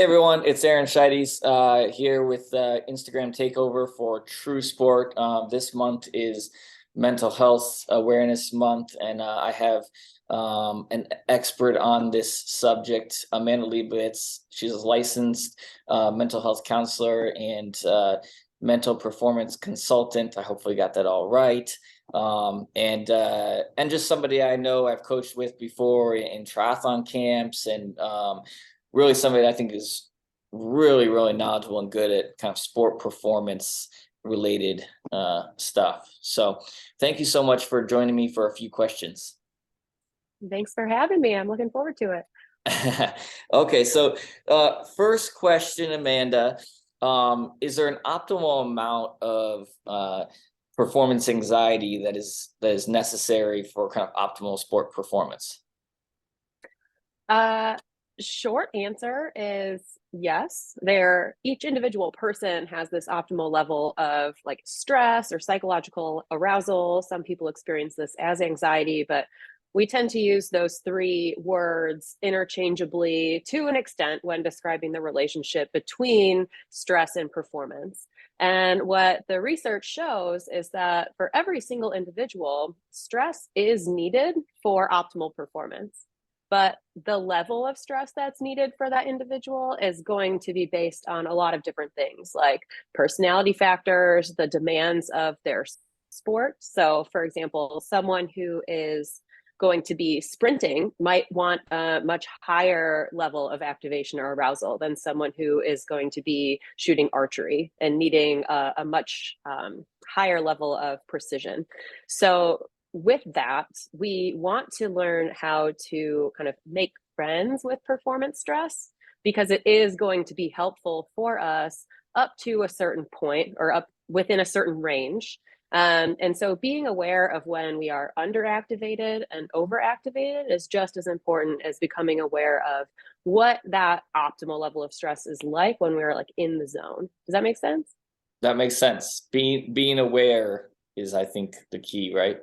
Hey everyone, it's Aaron Scheidies here with Instagram Takeover for True Sport. This month is Mental Health Awareness Month, and I have an expert on this subject, Amanda Lebowitz. She's a licensed mental health counselor and mental performance consultant. I hopefully got that all right. And just somebody I know I've coached with before in triathlon camps, and really somebody I think is really, really knowledgeable and good at kind of sport performance related stuff. So thank you so much for joining me for a few questions. Thanks for having me. I'm looking forward to it. Okay, so first question, Amanda. Is there an optimal amount of performance anxiety that is necessary for kind of optimal sport performance? Short answer is yes. Each individual person has this optimal level of like stress or psychological arousal. Some people experience this as anxiety, but we tend to use those three words interchangeably to an extent when describing the relationship between stress and performance. And what the research shows is that for every single individual, stress is needed for optimal performance. But the level of stress that's needed for that individual is going to be based on a lot of different things like personality factors, the demands of their sport. So, for example, someone who is going to be sprinting might want a much higher level of activation or arousal than someone who is going to be shooting archery and needing a much higher level of precision. So with that, we want to learn how to kind of make friends with performance stress because it is going to be helpful for us up to a certain point or up within a certain range. And so being aware of when we are underactivated and overactivated is just as important as becoming aware of what that optimal level of stress is like when we're like in the zone. Does that make sense? That makes sense. Being aware is, I think, the key, right?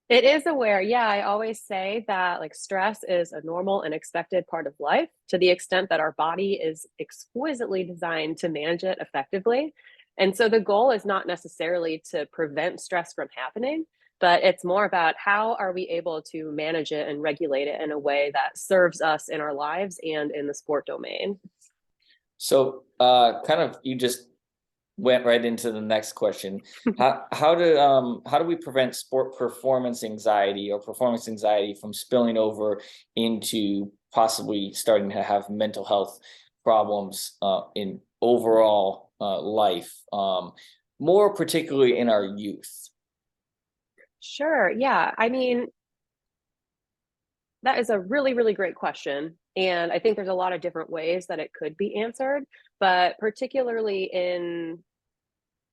It is aware. Yeah, I always say that like stress is a normal and expected part of life to the extent that our body is exquisitely designed to manage it effectively. And so the goal is not necessarily to prevent stress from happening, but it's more about how are we able to manage it and regulate it in a way that serves us in our lives and in the sport domain. So kind of you just went right into the next question. How do we prevent sport performance anxiety or performance anxiety from spilling over into possibly starting to have mental health problems in overall life, more particularly in our youth? Sure. Yeah. I mean, that is a really, really great question. And I think there's a lot of different ways that it could be answered, but particularly in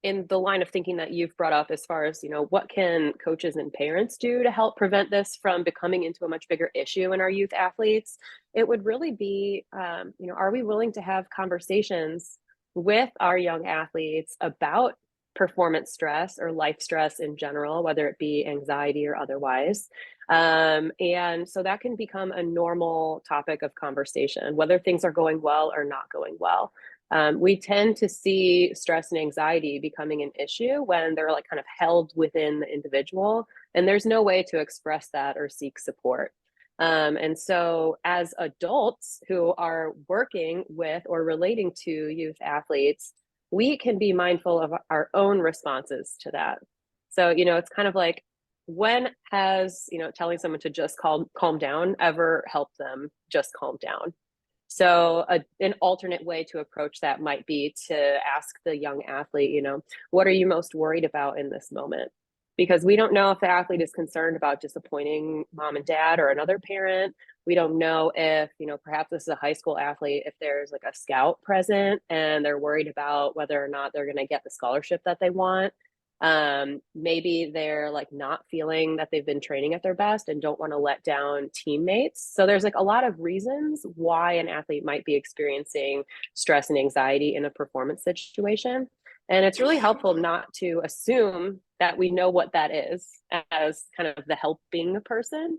the line of thinking that you've brought up as far as, what can coaches and parents do to help prevent this from becoming into a much bigger issue in our youth athletes, it would really be, are we willing to have conversations with our young athletes about performance stress or life stress in general, whether it be anxiety or otherwise. And so that can become a normal topic of conversation, whether things are going well or not going well. We tend to see stress and anxiety becoming an issue when they're like kind of held within the individual, and there's no way to express that or seek support. And so, as adults who are working with or relating to youth athletes, we can be mindful of our own responses to that. So, it's kind of like, when has, telling someone to just calm down ever helped them just calm down? So an alternate way to approach that might be to ask the young athlete, what are you most worried about in this moment? Because we don't know if the athlete is concerned about disappointing mom and dad or another parent. We don't know if, perhaps this is a high school athlete, if there's like a scout present and they're worried about whether or not they're going to get the scholarship that they want. Maybe they're like not feeling that they've been training at their best and don't want to let down teammates. So there's like a lot of reasons why an athlete might be experiencing stress and anxiety in a performance situation. And it's really helpful not to assume that we know what that is as kind of the helping person,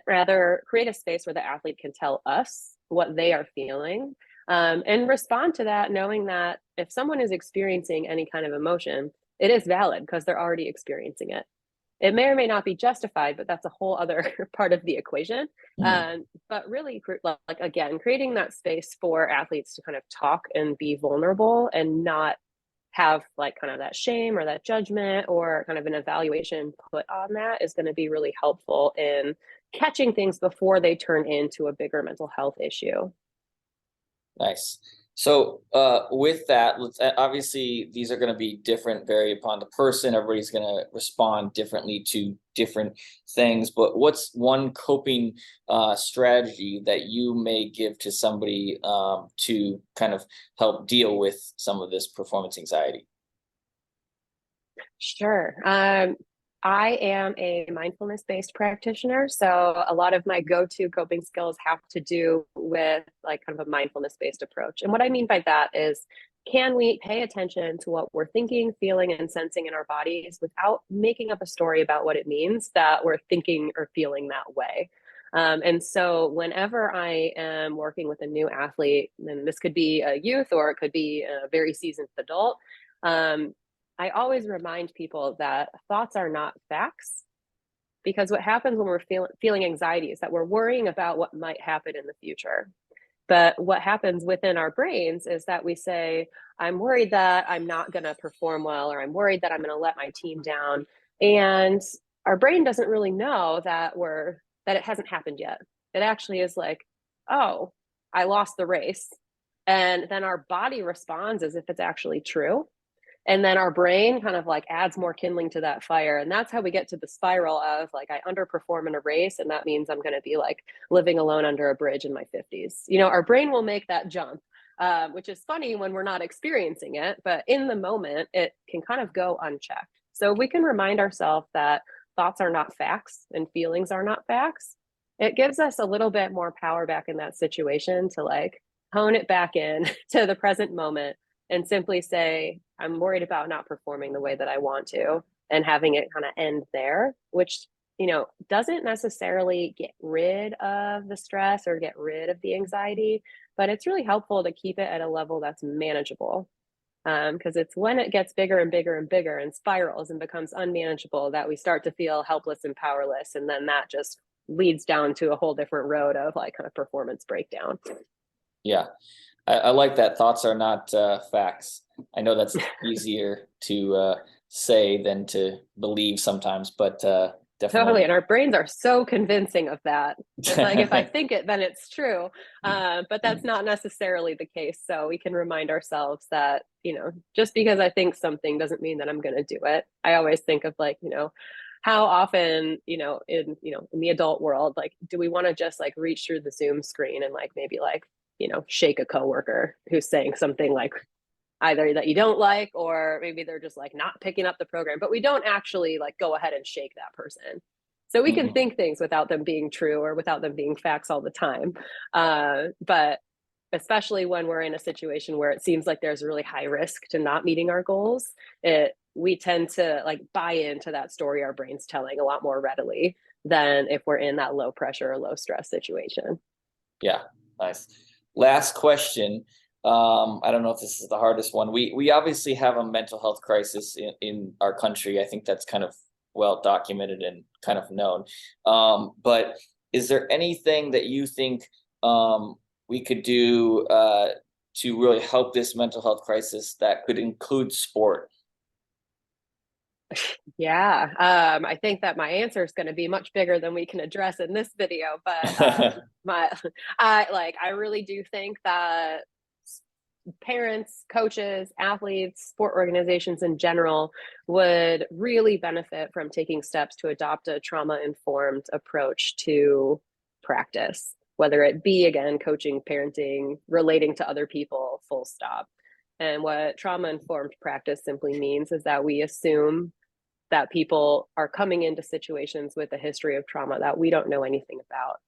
rather create a space where the athlete can tell us what they are feeling and respond to that, knowing that if someone is experiencing any kind of emotion, it is valid because they're already experiencing it. It may or may not be justified, but that's a whole other part of the equation. Mhm. But really, like again, creating that space for athletes to kind of talk and be vulnerable and not have like kind of that shame or that judgment or kind of an evaluation put on that is going to be really helpful in catching things before they turn into a bigger mental health issue. Nice. So, with that, obviously these are going to be different, vary upon the person. Everybody's going to respond differently to different things. But what's one coping strategy that you may give to somebody to kind of help deal with some of this performance anxiety? Sure. I am a mindfulness based practitioner. So a lot of my go to coping skills have to do with like kind of a mindfulness based approach. And what I mean by that is, can we pay attention to what we're thinking, feeling, and sensing in our bodies without making up a story about what it means that we're thinking or feeling that way? And so, whenever I am working with a new athlete, and this could be a youth or it could be a very seasoned adult, um, I always remind people that thoughts are not facts, because what happens when we're feeling anxiety is that we're worrying about what might happen in the future. But what happens within our brains is that we say, I'm worried that I'm not going to perform well, or I'm worried that I'm going to let my team down. And our brain doesn't really know that it hasn't happened yet. It actually is like, oh, I lost the race. And then our body responds as if it's actually true, and then our brain kind of like adds more kindling to that fire, and that's how we get to the spiral of like, I underperform in a race and that means I'm going to be like living alone under a bridge in my 50s. Our brain will make that jump, which is funny when we're not experiencing it, but in the moment it can kind of go unchecked. So we can remind ourselves that thoughts are not facts and feelings are not facts. It gives us a little bit more power back in that situation to like hone it back in to the present moment and simply say, I'm worried about not performing the way that I want to, and having it kind of end there, which, doesn't necessarily get rid of the stress or get rid of the anxiety, but it's really helpful to keep it at a level that's manageable. Because it's when it gets bigger and bigger and bigger and spirals and becomes unmanageable that we start to feel helpless and powerless. And then that just leads down to a whole different road of like kind of performance breakdown. Yeah. I like that. Thoughts are not facts. I know that's easier to say than to believe sometimes, but Totally. definitely. And our brains are so convincing of that. It's like, if I think it, then it's true. But that's not necessarily the case. So we can remind ourselves that, just because I think something doesn't mean that I'm going to do it. I always think of like, how often, in the adult world, like, do we want to just like reach through the Zoom screen and like maybe like, shake a coworker who's saying something like either that you don't like, or maybe they're just like not picking up the program, but we don't actually like go ahead and shake that person. So we can Mhm. think things without them being true or without them being facts all the time. But especially when we're in a situation where it seems like there's a really high risk to not meeting our goals, we tend to like buy into that story our brain's telling a lot more readily than if we're in that low pressure or low stress situation. Yeah, nice. Last question. I don't know if this is the hardest one. We obviously have a mental health crisis in our country. I think that's kind of well documented and kind of known. But is there anything that you think we could do to really help this mental health crisis that could include sport? Yeah, I think that my answer is going to be much bigger than we can address in this video, but my, I really do think that parents, coaches, athletes, sport organizations in general would really benefit from taking steps to adopt a trauma informed approach to practice, whether it be, again, coaching, parenting, relating to other people, full stop. And what trauma informed practice simply means is that we assume that people are coming into situations with a history of trauma that we don't know anything about.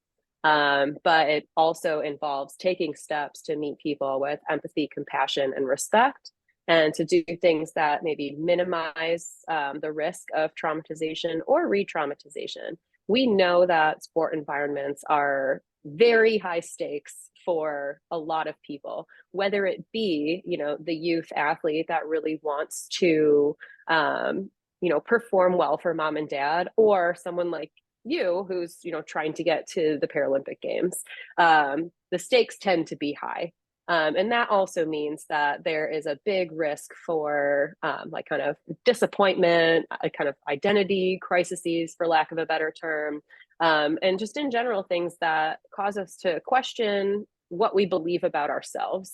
But it also involves taking steps to meet people with empathy, compassion, and respect, and to do things that maybe minimize the risk of traumatization or re traumatization. We know that sport environments are very high stakes for a lot of people, whether it be, the youth athlete that really wants to, perform well for mom and dad, or someone like you who's, trying to get to the Paralympic Games. The stakes tend to be high. And that also means that there is a big risk for like kind of disappointment, kind of identity crises, for lack of a better term, and just in general, things that cause us to question what we believe about ourselves.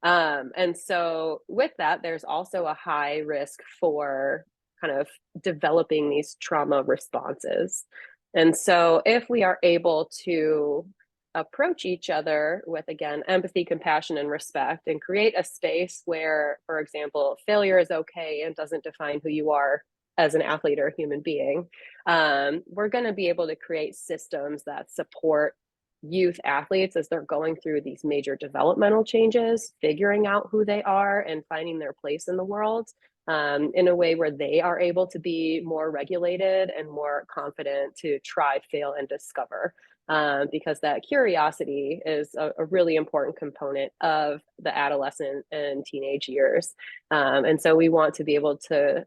And so, with that, there's also a high risk for kind of developing these trauma responses. And so, if we are able to approach each other with, again, empathy, compassion, and respect, and create a space where, for example, failure is okay and doesn't define who you are as an athlete or a human being, we're going to be able to create systems that support youth athletes as they're going through these major developmental changes, figuring out who they are and finding their place in the world, in a way where they are able to be more regulated and more confident to try, fail, and discover. Because that curiosity is a really important component of the adolescent and teenage years. And so we want to be able to,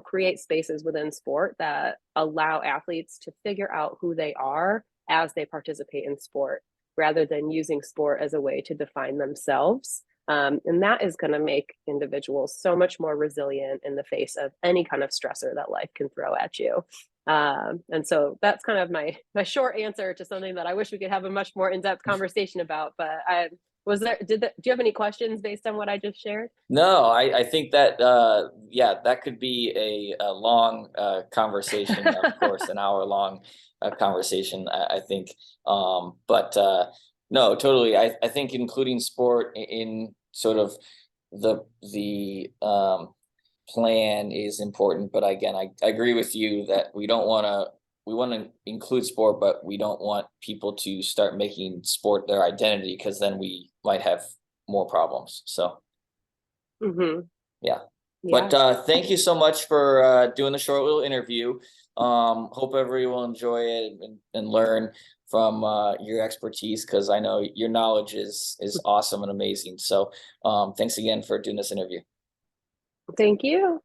create spaces within sport that allow athletes to figure out who they are as they participate in sport, rather than using sport as a way to define themselves. And that is going to make individuals so much more resilient in the face of any kind of stressor that life can throw at you. And so that's kind of my short answer to something that I wish we could have a much more in-depth conversation about. But do you have any questions based on what I just shared? No, I think that yeah, that could be a long conversation, of course, an hour long conversation, I think. But no, totally. I think including sport in sort of the plan is important. But again, I agree with you that we want to include sport, but we don't want people to start making sport their identity, because then we might have more problems. So Mm-hmm. yeah. Yeah. But thank you so much for doing the short little interview. Hope everyone will enjoy it and learn from your expertise, because I know your knowledge is awesome and amazing. So thanks again for doing this interview. Thank you.